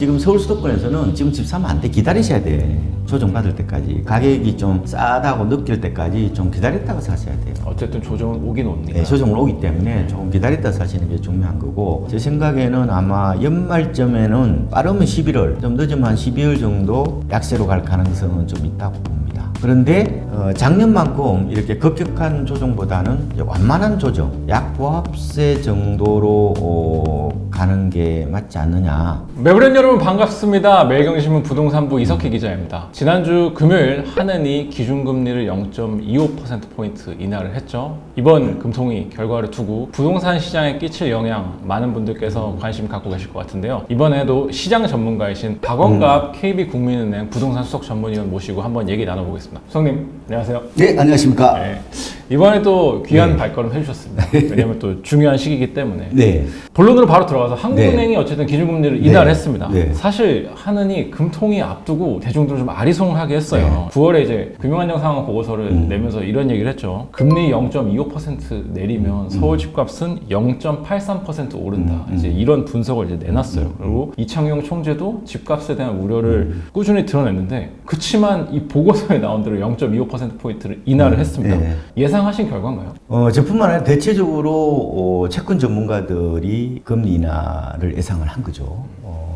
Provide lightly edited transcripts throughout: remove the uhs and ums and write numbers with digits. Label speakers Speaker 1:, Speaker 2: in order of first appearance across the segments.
Speaker 1: 지금 서울 수도권에서는 지금 집 사면 안 돼. 기다리셔야 돼. 조정받을 때까지. 가격이 좀 싸다고 느낄 때까지 좀 기다렸다가 사셔야 돼요.
Speaker 2: 어쨌든 조정은 오긴 옵니다.
Speaker 1: 네, 조정을 오기 때문에 조금 기다렸다 사시는 게 중요한 거고, 제 생각에는 아마 연말쯤에는 빠르면 11월, 좀 늦으면 한 12월 정도 약세로 갈 가능성은 좀 있다고 봅니다. 그런데 작년만큼 이렇게 급격한 조정보다는 이제 완만한 조정, 약보합세 정도로 가는 게 맞지 않느냐.
Speaker 2: 매브랜 여러분 반갑습니다. 매일경제신문 부동산부 이석희 기자입니다. 지난주 금요일 한은이 기준금리를 0.25%포인트 인하를 했죠. 이번 금통위 결과를 두고 부동산 시장에 끼칠 영향 많은 분들께서 관심 갖고 계실 것 같은데요. 이번에도 시장 전문가이신 박원갑 KB국민은행 부동산 수석 전문위원 모시고 한번 얘기 나눠보겠습니다. 수석님 안녕하세요.
Speaker 1: 네, 안녕하십니까.
Speaker 2: 네. 이번에 또 귀한 발걸음 해주셨습니다. 왜냐하면 또 중요한 시기이기 때문에.
Speaker 1: 네.
Speaker 2: 본론으로 바로 들어가서 한국은행이 어쨌든 기준금리를 인하를 했습니다.
Speaker 1: 네.
Speaker 2: 사실 한은이 금통위 앞두고 대중들을 좀 아리송하게 했어요. 9월에 이제 금융안정 상황 보고서를 내면서 이런 얘기를 했죠. 금리 0.25% 내리면 서울 집값은 0.83% 오른다. 이제 이런 분석을 이제 내놨어요. 그리고 이창용 총재도 집값에 대한 우려를 꾸준히 드러냈는데, 그치만 이 보고서에 나온 대로 0.25%포인트를 인하를 했습니다.
Speaker 1: 네.
Speaker 2: 예상하신 결과인가요?
Speaker 1: 저뿐만 아니라 대체적으로 채권 전문가들이 금리 인하를 예상을 한 거죠.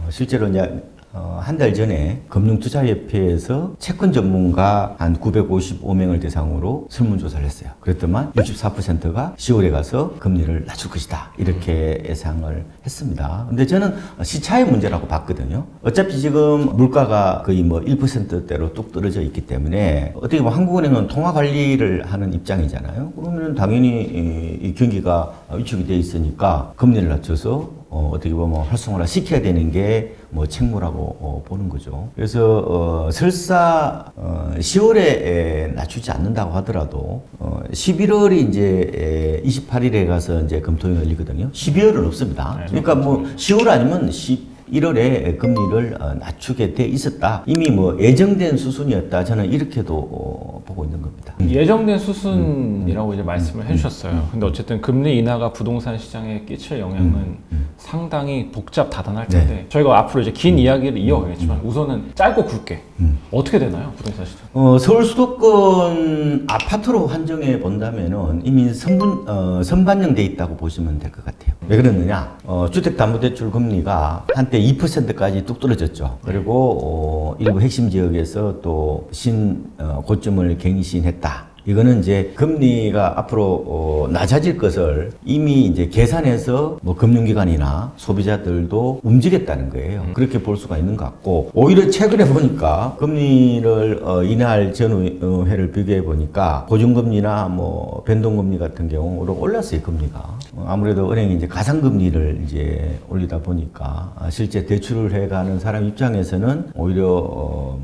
Speaker 1: 실제로 이제 한 달 전에 금융투자협회에서 채권 전문가 한 955명을 대상으로 설문조사를 했어요. 그랬더만 64%가 10월에 가서 금리를 낮출 것이다. 이렇게 예상을 했습니다. 근데 저는 시차의 문제라고 봤거든요. 어차피 지금 물가가 거의 뭐 1%대로 뚝 떨어져 있기 때문에 어떻게 보면 한국은행은 통화 관리를 하는 입장이잖아요. 그러면 당연히 이 경기가 위축이 돼 있으니까 금리를 낮춰서 어떻게 보면 활성화를 시켜야 되는 게 뭐 책무라고 보는 거죠. 그래서 설사 10월에 낮추지 않는다고 하더라도 11월이 이제 28일에 가서 이제 검토에 열리거든요. 12월은 없습니다. 그러니까 뭐 10월 아니면 1월에 금리를 낮추게 돼 있었다. 이미 뭐 예정된 수순이었다. 저는 이렇게도 보고 있는 겁니다.
Speaker 2: 예정된 수순이라고 이제 말씀을 해주셨어요. 근데 어쨌든 금리 인하가 부동산 시장에 끼칠 영향은 상당히 복잡 다단할 텐데,
Speaker 1: 네.
Speaker 2: 저희가 앞으로 이제 긴 이야기를 이어가겠지만 우선은 짧고 굵게 어떻게 되나요, 부동산 시장?
Speaker 1: 서울 수도권 아파트로 한정해 본다면은 이미 선반영돼 있다고 보시면 될 것 같아요. 왜 그러느냐? 주택담보대출 금리가 한때 2%까지 뚝 떨어졌죠. 그리고 일부 핵심 지역에서 또 고점을 갱신했다. 이거는 이제 금리가 앞으로 낮아질 것을 이미 이제 계산해서 뭐 금융기관이나 소비자들도 움직였다는 거예요. 그렇게 볼 수가 있는 것 같고, 오히려 최근에 보니까 금리를 인하할 전후회를 비교해 보니까 고정금리나 뭐 변동금리 같은 경우로 올랐어요, 금리가. 아무래도 은행이 이제 가상금리를 이제 올리다 보니까 실제 대출을 해가는 사람 입장에서는 오히려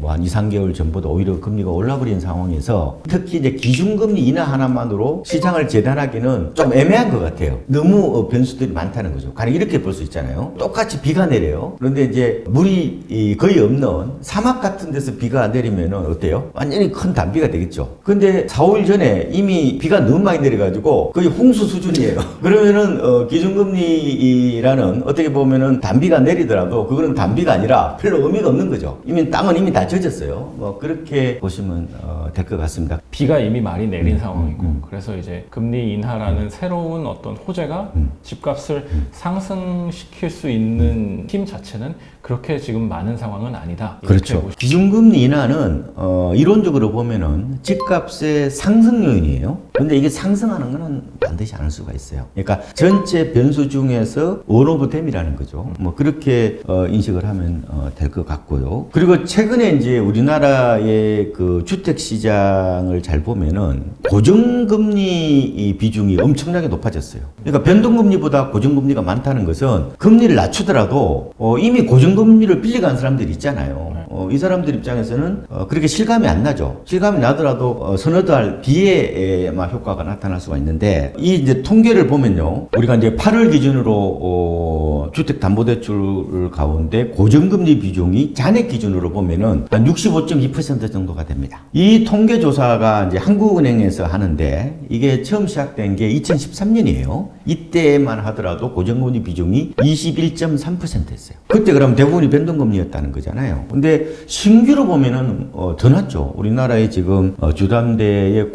Speaker 1: 뭐 한 2, 3개월 전보다 오히려 금리가 올라버린 상황에서, 특히 이제 기준금리 인하 하나만으로 시장을 재단하기는 좀 애매한 것 같아요. 너무 변수들이 많다는 거죠. 가령 이렇게 볼 수 있잖아요. 똑같이 비가 내려요. 그런데 이제 물이 거의 없는 사막 같은 데서 비가 내리면 어때요? 완전히 큰 단비가 되겠죠. 근데 4, 5일 전에 이미 비가 너무 많이 내려가지고 거의 홍수 수준이에요. 그러면은 기준금리라는 어떻게 보면은 단비가 내리더라도 그거는 단비가 아니라 별로 의미가 없는 거죠. 땅은 이미 다 젖었어요. 뭐 그렇게 보시면 될 것 같습니다.
Speaker 2: 비가 이미 많이 내린 상황이고, 그래서 이제 금리 인하라는 새로운 어떤 호재가 집값을 상승시킬 수 있는 힘 자체는 그렇게 지금 많은 상황은 아니다.
Speaker 1: 그렇죠. 기준금리 인하는 이론적으로 보면은 집값의 상승 요인이에요. 근데 이게 상승하는 거는 반드시 않을 수가 있어요. 그러니까 전체 변수 중에서 원 오브 댐이라는 거죠. 뭐 그렇게 인식을 하면 될 것 같고요. 그리고 최근에 이제 우리나라의 그 주택 시장을 잘 보면은 고정금리 비중이 엄청나게 높아졌어요. 그러니까 변동금리보다 고정금리가 많다는 것은 금리를 낮추더라도 이미 고정금리를 빌려간 사람들이 있잖아요. 이 사람들 입장에서는 그렇게 실감이 안 나죠. 실감이 나더라도 서너 달 뒤에만 효과가 나타날 수가 있는데 이 이제 통계를 보면요. 우리가 이제 8월 기준으로 주택담보대출 가운데 고정금리 비중이 잔액 기준으로 보면은 한 65.2% 정도가 됩니다. 이 통계조사가 이제 한국은행에서 하는데 이게 처음 시작된 게 2013년이에요. 이때만 하더라도 고정금리 비중이 21.3%였어요. 그때 그럼 대부분이 변동금리였다는 거잖아요. 근데 신규로 보면은 더 낮죠. 우리나라에 지금 주담대에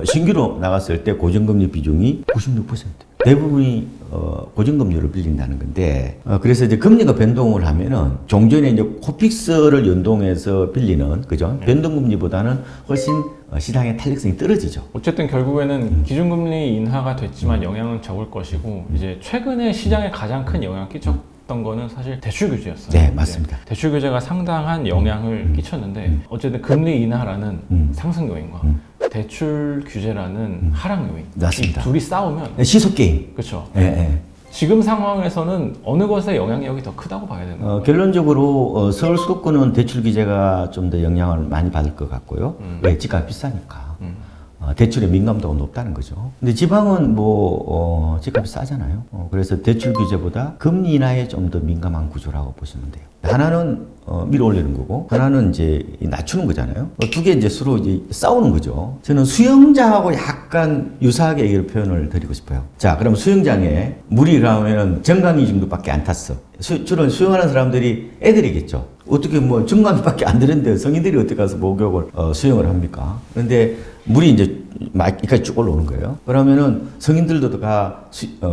Speaker 1: 신규로 나갔을 때 고정금리 비중이 96%. 대부분이 고정금리로 빌린다는 건데 그래서 이제 금리가 변동을 하면은 종전에 이제 코픽스를 연동해서 빌리는 그죠? 변동금리보다는 훨씬 시장의 탄력성이 떨어지죠.
Speaker 2: 어쨌든 결국에는 기준금리 인하가 됐지만 영향은 적을 것이고 이제 최근에 시장에 가장 큰 영향을 끼쳤던 거는 사실 대출 규제였어요.
Speaker 1: 네, 맞습니다.
Speaker 2: 대출 규제가 상당한 영향을 끼쳤는데 어쨌든 금리 인하라는 상승 요인과 대출 규제라는 하락 요인
Speaker 1: 맞습니다.
Speaker 2: 이 둘이 싸우면
Speaker 1: 시속 게임.
Speaker 2: 그렇죠.
Speaker 1: 예, 예.
Speaker 2: 지금 상황에서는 어느 것의 영향력이 더 크다고 봐야 되는 거예요?
Speaker 1: 결론적으로 서울 수도권은 대출 규제가 좀 더 영향을 많이 받을 것 같고요. 왜? 집값이 비싸니까. 대출의 민감도가 높다는 거죠. 근데 지방은 집값이 싸잖아요. 그래서 대출 규제보다 금리 인하에 좀 더 민감한 구조라고 보시면 돼요. 하나는 밀어 올리는 거고, 하나는 이제 낮추는 거잖아요. 두 개 이제 서로 이제 싸우는 거죠. 저는 수영장하고 약간 유사하게 이걸 표현을 드리고 싶어요. 자, 그럼 수영장에 물이 가면은 정강이 정도밖에 안 탔어. 주로 수영하는 사람들이 애들이겠죠. 어떻게 정강이밖에 안 되는데 성인들이 어떻게 가서 목욕을 수영을 합니까? 그런데 물이 이제 여기까지 쭉 올라오는 거예요. 그러면은 성인들도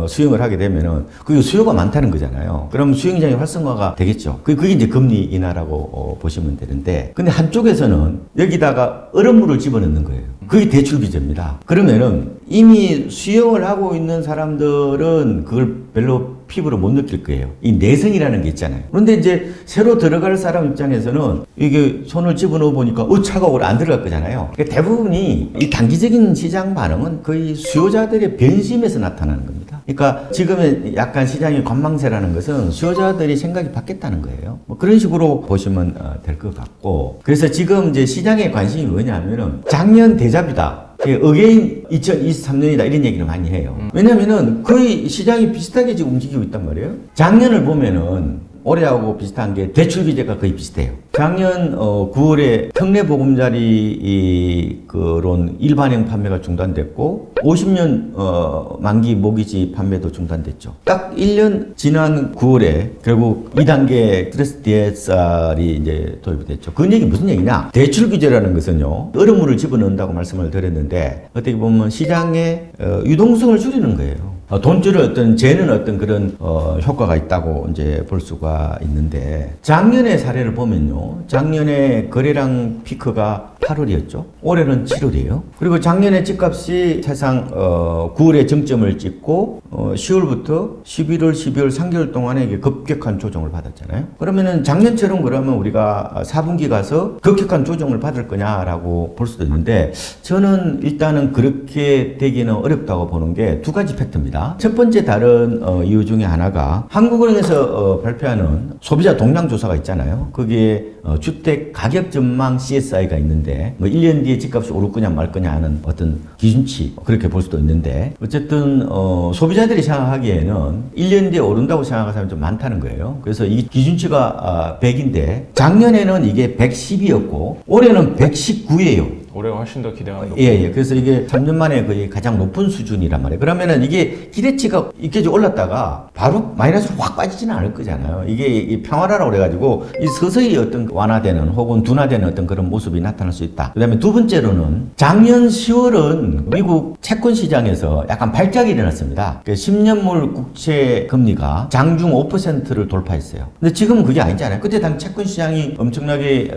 Speaker 1: 수영을 하게 되면은 그게 수요가 많다는 거잖아요. 그럼 수영장의 활성화가 되겠죠. 그게 이제 금리 인하라고 보시면 되는데, 근데 한쪽에서는 여기다가 얼음물을 집어넣는 거예요. 그게 대출 규제입니다. 그러면은 이미 수영을 하고 있는 사람들은 그걸 별로 피부로 못 느낄 거예요. 이 내성이라는 게 있잖아요. 그런데 이제 새로 들어갈 사람 입장에서는 이게 손을 집어넣어 보니까 차가워 안 들어갈 거잖아요. 그러니까 대부분이 이 단기적인 시장 반응은 거의 수요자들의 변심에서 나타나는 겁니다. 그러니까 지금의 약간 시장의 관망세라는 것은 수요자들이 생각이 바뀌었다는 거예요. 그런 식으로 보시면 될 것 같고, 그래서 지금 이제 시장의 관심이 뭐냐면은 작년 대잡이다. 어게인 2023년이다 이런 얘기를 많이 해요. 왜냐면은 거의 시장이 비슷하게 지금 움직이고 있단 말이에요. 작년을 보면은 올해하고 비슷한 게 대출 규제가 거의 비슷해요. 작년 9월에 특례 보금자리 그런 일반형 판매가 중단됐고 50년 만기 모기지 판매도 중단됐죠. 딱 1년 지난 9월에 결국 2단계 스트레스 DSR이 이제 도입이 됐죠. 그 얘기 무슨 얘기냐? 대출 규제라는 것은요, 얼음물을 집어넣는다고 말씀을 드렸는데 어떻게 보면 시장의 유동성을 줄이는 거예요. 돈줄을 어떤 재는 어떤 그런 효과가 있다고 이제 볼 수가 있는데, 작년의 사례를 보면요, 작년에 거래량 피크가 8월이었죠. 올해는 7월이에요. 그리고 작년에 집값이 사실상 9월에 정점을 찍고 10월부터 11월, 12월 3개월 동안에 이게 급격한 조정을 받았잖아요. 그러면은 작년처럼 그러면 우리가 4분기 가서 급격한 조정을 받을 거냐라고 볼 수도 있는데, 저는 일단은 그렇게 되기는 어렵다고 보는 게 두 가지 팩트입니다. 첫 번째 다른 이유 중에 하나가 한국은행에서 발표하는 소비자 동향 조사가 있잖아요. 거기에 주택 가격 전망 CSI가 있는데 1년 뒤에 집값이 오를 거냐 말 거냐 하는 어떤 기준치, 그렇게 볼 수도 있는데, 어쨌든 소비자들이 생각하기에는 1년 뒤에 오른다고 생각하는 사람이 좀 많다는 거예요. 그래서 이 기준치가 100인데 작년에는 이게 110이었고 올해는 119예요.
Speaker 2: 올해가 훨씬 더 기대가 높고.
Speaker 1: 예. 그래서 이게 3년 만에 거의 가장 높은 수준이란 말이에요. 그러면은 이게 기대치가 이렇게 올랐다가 바로 마이너스로 확 빠지지는 않을 거잖아요. 이게 평화라라고 그래가지고 이 서서히 어떤 완화되는 혹은 둔화되는 어떤 그런 모습이 나타날 수 있다. 그 다음에 두 번째로는 작년 10월은 미국 채권 시장에서 약간 발작이 일어났습니다. 10년물 국채 금리가 장중 5%를 돌파했어요. 근데 지금은 그게 아니잖아요. 그때 당 채권 시장이 엄청나게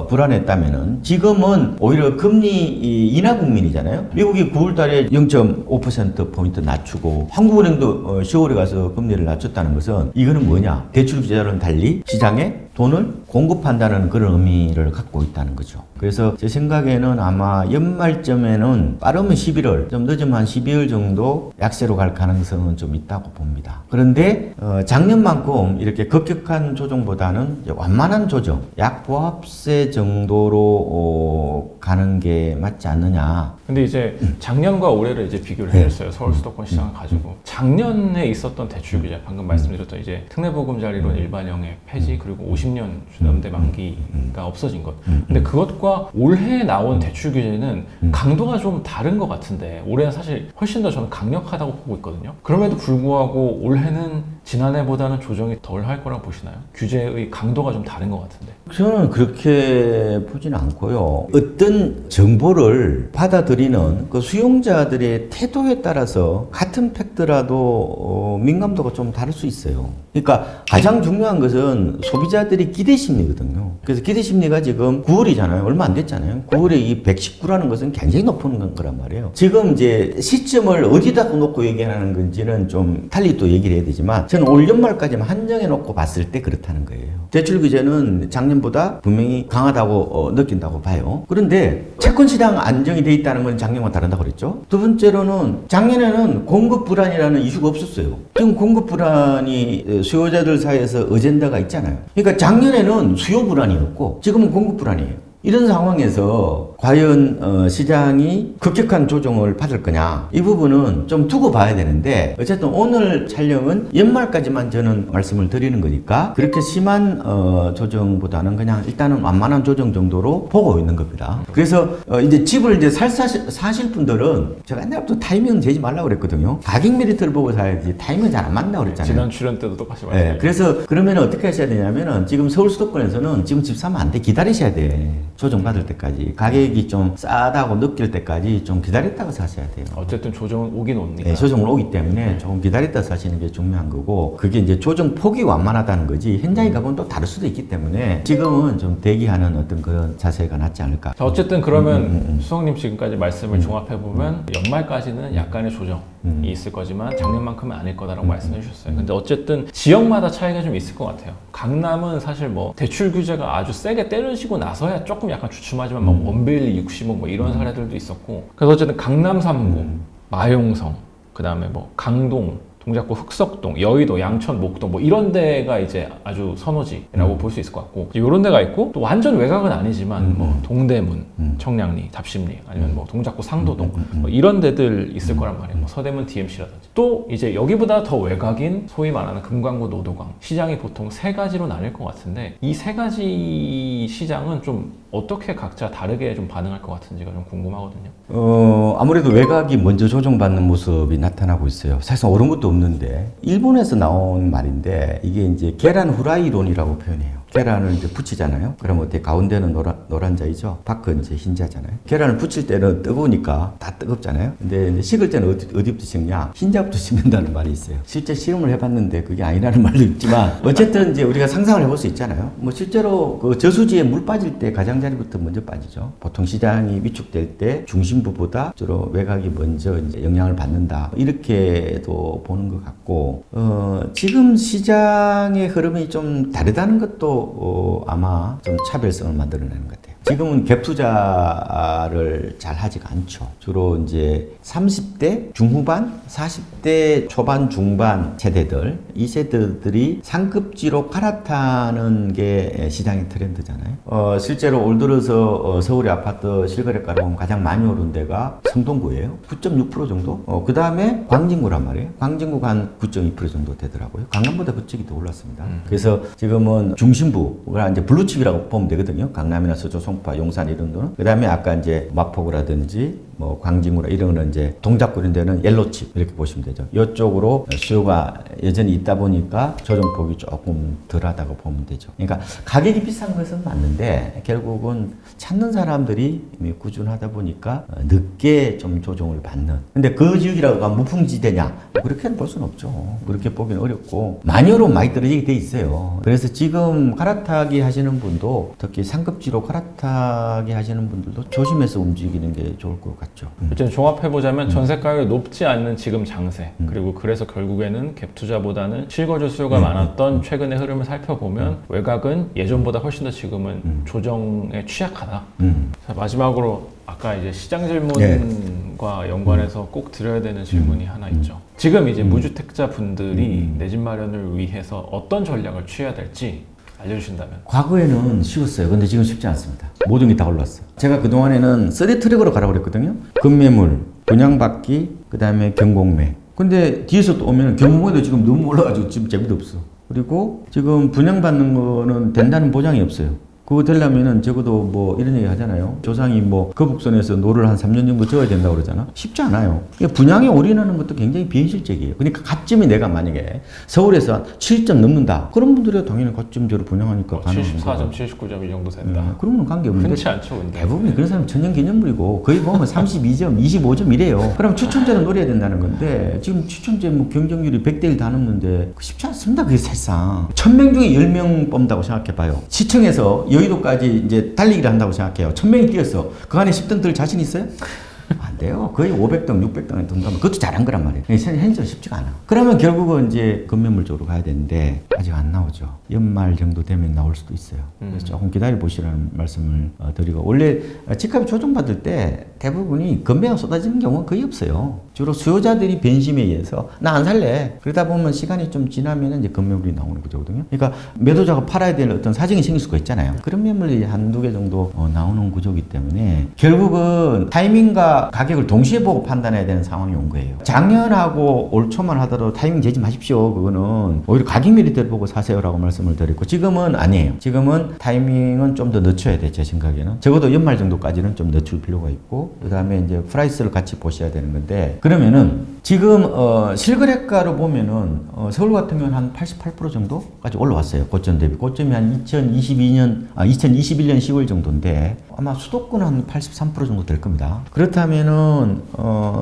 Speaker 1: 불안했다면은 지금은 오히려 금리 인하 국민이잖아요. 미국이 9월 달에 0.5%포인트 낮추고 한국은행도 10월에 가서 금리를 낮췄다는 것은 이거는 뭐냐? 대출 규제와는 달리 시장에 돈을 공급한다는 그런 의미를 갖고 있다는 거죠. 그래서 제 생각에는 아마 연말쯤에는 빠르면 11월, 좀 늦으면 한 12월 정도 약세로 갈 가능성은 좀 있다고 봅니다. 그런데 작년만큼 이렇게 급격한 조정보다는 이제 완만한 조정, 약 보합세 정도로 가는 게 맞지 않느냐.
Speaker 2: 근데 이제 작년과 올해를 이제 비교를 해줬어요. 서울 수도권 시장을 가지고. 작년에 있었던 대출 규제, 방금 말씀드렸던 이제 특례보금자리론 일반형의 폐지, 그리고 50년 주담대 만기가 없어진 것. 근데 그것과 올해 나온 대출 규제는 강도가 좀 다른 것 같은데, 올해는 사실 훨씬 더 저는 강력하다고 보고 있거든요. 그럼에도 불구하고 올해는 지난해보다는 조정이 덜 할 거라고 보시나요? 규제의 강도가 좀 다른 것 같은데.
Speaker 1: 저는 그렇게 보지는 않고요. 어떤 정보를 받아들이는 그 수용자들의 태도에 따라서 같은 팩트라도 민감도가 좀 다를 수 있어요. 그러니까 가장 중요한 것은 소비자들이 기대 심리거든요. 그래서 기대 심리가 지금 9월이잖아요. 얼마 안 됐잖아요. 9월에 이 119라는 것은 굉장히 높은 거란 말이에요. 지금 이제 시점을 어디다 놓고 얘기하는 건지는 좀 달리 또 얘기를 해야 되지만 저는 올 연말까지만 한정해 놓고 봤을 때 그렇다는 거예요. 대출 규제는 작년보다 분명히 강하다고 느낀다고 봐요. 그런데 채권 시장 안정이 돼 있다는 건 작년과 다르다고 그랬죠. 두 번째로는 작년에는 공급 불안이라는 이슈가 없었어요. 지금 공급 불안이 수요자들 사이에서 어젠다가 있잖아요. 그러니까 작년에는 수요 불안이었고 지금은 공급 불안이에요. 이런 상황에서 과연 시장이 급격한 조정을 받을 거냐, 이 부분은 좀 두고 봐야 되는데, 어쨌든 오늘 촬영은 연말까지만 저는 말씀을 드리는 거니까 그렇게 심한 조정보다는 그냥 일단은 완만한 조정 정도로 보고 있는 겁니다. 그래서 이제 집을 이제 사실 분들은 제가 옛날부터 타이밍 재지 말라고 그랬거든요. 가격 메리트를 보고 사야지 타이밍 잘 안 맞는다고 그랬잖아요.
Speaker 2: 지난 출연 때도 똑같이 말씀하셨죠.
Speaker 1: 네, 그래서 그러면 어떻게 하셔야 되냐면은 지금 서울 수도권에서는 지금 집 사면 안 돼. 기다리셔야 돼. 조정받을 때까지. 가격이 좀 싸다고 느낄 때까지 좀 기다렸다가 사셔야 돼요.
Speaker 2: 어쨌든 조정은 오긴 옵니까?
Speaker 1: 네, 조정을 오기 때문에 조금 기다렸다 사시는 게 중요한 거고, 그게 이제 조정 폭이 완만하다는 거지 현장에 가보면 또 다를 수도 있기 때문에 지금은 좀 대기하는 어떤 그런 자세가 낫지 않을까.
Speaker 2: 자, 어쨌든 그러면 수석님 지금까지 말씀을 종합해보면 연말까지는 약간의 조정이 있을 거지만 작년만큼은 아닐 거다라고 말씀해 주셨어요. 근데 어쨌든 지역마다 차이가 좀 있을 것 같아요. 강남은 사실 뭐 대출 규제가 아주 세게 때려지고 나서야 조금 약간 주춤하지만 뭐 원빌 60억 뭐 이런 사례들도 있었고, 그래서 어쨌든 강남 3구, 마용성, 그 다음에 뭐 강동, 동작구 흑석동, 여의도, 양천, 목동 뭐 이런 데가 이제 아주 선호지라고 볼 수 있을 것 같고, 이런 데가 있고 또 완전 외곽은 아니지만 뭐 동대문, 청량리, 답심리 아니면 뭐 동작구 상도동 뭐 이런 데들 있을 거란 말이에요. 뭐 서대문 DMC라든지 또 이제 여기보다 더 외곽인 소위 말하는 금강구, 노도강 시장이 보통 세 가지로 나뉠 것 같은데, 이 세 가지 시장은 좀 어떻게 각자 다르게 좀 반응할 것 같은지가 좀 궁금하거든요.
Speaker 1: 아무래도 외곽이 먼저 조정받는 모습이 나타나고 있어요. 사실 옳은 것도 없는데, 일본에서 나온 말인데 이게 이제 계란 후라이론이라고 표현해요. 계란을 이제 붙이잖아요. 그럼 어때? 가운데는 노란 자이죠. 밖은 이제 흰 자잖아요. 계란을 붙일 때는 뜨거우니까 다 뜨겁잖아요. 근데 이제 식을 때는 어디부터 식냐? 흰자부터 식는다는 말이 있어요. 실제 실험을 해봤는데 그게 아니라는 말도 있지만 어쨌든 이제 우리가 상상을 해볼 수 있잖아요. 뭐 실제로 그 저수지에 물 빠질 때 가장자리부터 먼저 빠지죠. 보통 시장이 위축될 때 중심부보다 주로 외곽이 먼저 이제 영향을 받는다. 이렇게도 보는 것 같고, 지금 시장의 흐름이 좀 다르다는 것도 아마 좀 차별성을 만들어내는 것 같아요. 지금은 갭 투자를 잘 하지가 않죠. 주로 이제 30대 중후반, 40대 초반, 중반 세대들, 이 세대들이 상급지로 갈아타는 게 시장의 트렌드잖아요. 실제로 올 들어서 서울의 아파트 실거래가로 보면 가장 많이 오른 데가 성동구예요. 9.6% 정도? 그 다음에 광진구란 말이에요. 광진구가 한 9.2% 정도 되더라고요. 강남보다 그쪽이 더 올랐습니다. 그래서 지금은 중심부가 이제 블루칩이라고 보면 되거든요. 강남이나 서초, 송파, 용산 이런 데는. 그 다음에 아까 이제 마포구라든지 뭐 광진구나 이런 거는 이제 동작구 이런 데는 옐로칩 이렇게 보시면 되죠. 이쪽으로 수요가 여전히 있다 보니까 조정폭이 조금 덜하다고 보면 되죠. 그러니까 가격이 비싼 것은 맞는데 결국은 찾는 사람들이 이미 꾸준하다 보니까 늦게 좀 조정을 받는. 근데 그 지역이라고 하면 무풍지대냐? 그렇게는 볼 수는 없죠. 그렇게 보기는 어렵고 많이 오르면 많이 떨어지게 돼 있어요. 그래서 지금 갈아타기 하시는 분도 특히 상급지로 갈아타기 하시는 분들도 조심해서 움직이는 게 좋을 것 같아요. 맞죠.
Speaker 2: 일단 종합해보자면 전세 가격이 높지 않는 지금 장세 그리고 그래서 결국에는 갭 투자보다는 실거주 수요가 많았던 최근의 흐름을 살펴보면 외곽은 예전보다 훨씬 더 지금은 조정에 취약하다. 자, 마지막으로 아까 이제 시장 질문과 연관해서 꼭 드려야 되는 질문이 하나 있죠. 지금 이제 무주택자 분들이 내 집 마련을 위해서 어떤 전략을 취해야 될지 알려주신다면.
Speaker 1: 과거에는 쉬웠어요. 근데 지금 쉽지 않습니다. 모든 게 다 올랐어요. 제가 그동안에는 3D 트랙으로 가라고 그랬거든요. 급매물, 분양받기, 그 다음에 경공매. 근데 뒤에서 또 오면 경공매도 지금 너무 올라가지고 지금 재미도 없어. 그리고 지금 분양받는 거는 된다는 보장이 없어요. 그거 되려면은 적어도 뭐 이런 얘기 하잖아요. 조상이 뭐 거북선에서 노를 한 3년 정도 지어야 된다고 그러잖아. 쉽지 않아요. 분양에 올인하는 것도 굉장히 비현실적이에요. 그러니까 가점이 내가 만약에 서울에서 한 7점 넘는다. 그런 분들이 당연히 가점제로 분양하니까 가능한
Speaker 2: 74점, 79점 이 정도 된다.
Speaker 1: 그러면 관계없는데
Speaker 2: 흔치 않죠, 근데.
Speaker 1: 대부분 그런 사람 천연기념물이고 거의 보면 32점, 25점 이래요. 그럼 추첨제는 노려야 된다는 건데 지금 추첨제 뭐 경쟁률이 100대 1 다 넘는데 쉽지 않습니다. 그게 사실상 1000명 중에 10명 뽑는다고 생각해봐요. 시청에서 여의도까지 이제 달리기를 한다고 생각해요. 1000명이 뛰었어. 그 안에 10등 들 자신 있어요? 안 돼요. 거의 500등, 600등에 든다면 그것도 잘한 거란 말이에요. 현실은 쉽지가 않아. 그러면 결국은 이제 급매물 쪽으로 가야 되는데 아직 안 나오죠. 연말 정도 되면 나올 수도 있어요. 그래서 조금 기다려 보시라는 말씀을 드리고 원래 집값이 조정받을 때 대부분이 급매가 쏟아지는 경우는 거의 없어요. 주로 수요자들이 변심에 의해서 나 안 살래. 그러다 보면 시간이 좀 지나면 이제 급매물이 나오는 구조거든요. 그러니까 매도자가 팔아야 될 어떤 사정이 생길 수가 있잖아요. 그런 매물이 한두 개 정도 나오는 구조이기 때문에 결국은 타이밍과 가격을 동시에 보고 판단해야 되는 상황이 온 거예요. 작년하고 올 초만 하더라도 타이밍 재지 마십시오. 그거는 오히려 가격 메리트를 보고 사세요라고 말씀을 드렸고 지금은 아니에요. 지금은 타이밍은 좀 더 늦춰야 돼. 제 생각에는. 적어도 연말 정도까지는 좀 늦출 필요가 있고 그 다음에 이제 프라이스를 같이 보셔야 되는 건데 그러면은 지금 실거래가로 보면은 서울 같은 경우는 한 88% 정도까지 올라왔어요. 고점 대비. 고점이 한 2021년 10월 정도인데 아마 수도권 한 83% 정도 될 겁니다. 그렇다면은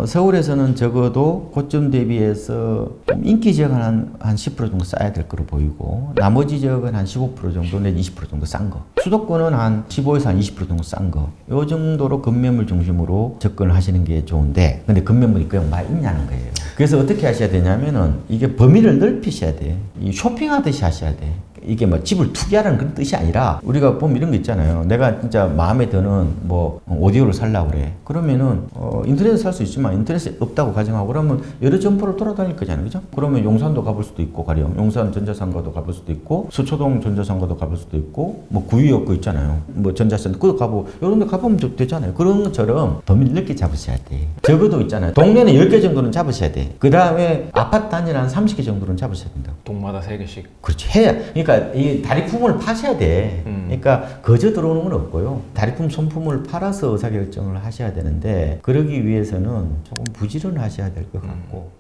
Speaker 1: 서울에서는 적어도 고점 대비해서 인기 지역은 한 10% 정도 쌓아야 될 거로 보이고 나머지 지역은 한 15% 정도 내지 20% 정도 싼 거. 수도권은 한 15에서 한 20% 정도 싼 거. 요 정도로 급매물 중심으로 접근을 하시는 게 좋은데 근데 급매물이 그냥 많이 있냐는 거예요. 그래서 어떻게 하셔야 되냐면은 이게 범위를 넓히셔야 돼. 이 쇼핑하듯이 하셔야 돼. 이게 뭐 집을 투기하라는 그런 뜻이 아니라 우리가 보면 이런 거 있잖아요. 내가 진짜 마음에 드는 뭐 오디오를 살려고 그래. 그러면은 인터넷에 살 수 있지만 인터넷에 없다고 가정하고 그러면 여러 점포를 돌아다닐 거잖아요. 그죠? 그러면 용산도 가볼 수도 있고 가령 용산 전자상가도 가볼 수도 있고 수초동 전자상가도 가볼 수도 있고 뭐 구의역 거 있잖아요. 뭐 전자센터 그거 가보고 이런 데 가보면 되잖아요. 그런 것처럼 범위를 넓게 잡으셔야 돼. 적어도 있잖아요. 동네는 10개 정도는 잡으셔야 돼. 그 다음에 아파트 단지는 한 30개 정도는 잡으셔야 된다.
Speaker 2: 동마다 3개씩.
Speaker 1: 그렇지. 해야. 그러니까 이 다리품을 파셔야 돼. 그러니까 거저 들어오는 건 없고요. 다리품 손품을 팔아서 의사결정을 하셔야 되는데 그러기 위해서는 조금 부지런하셔야 될 것 같고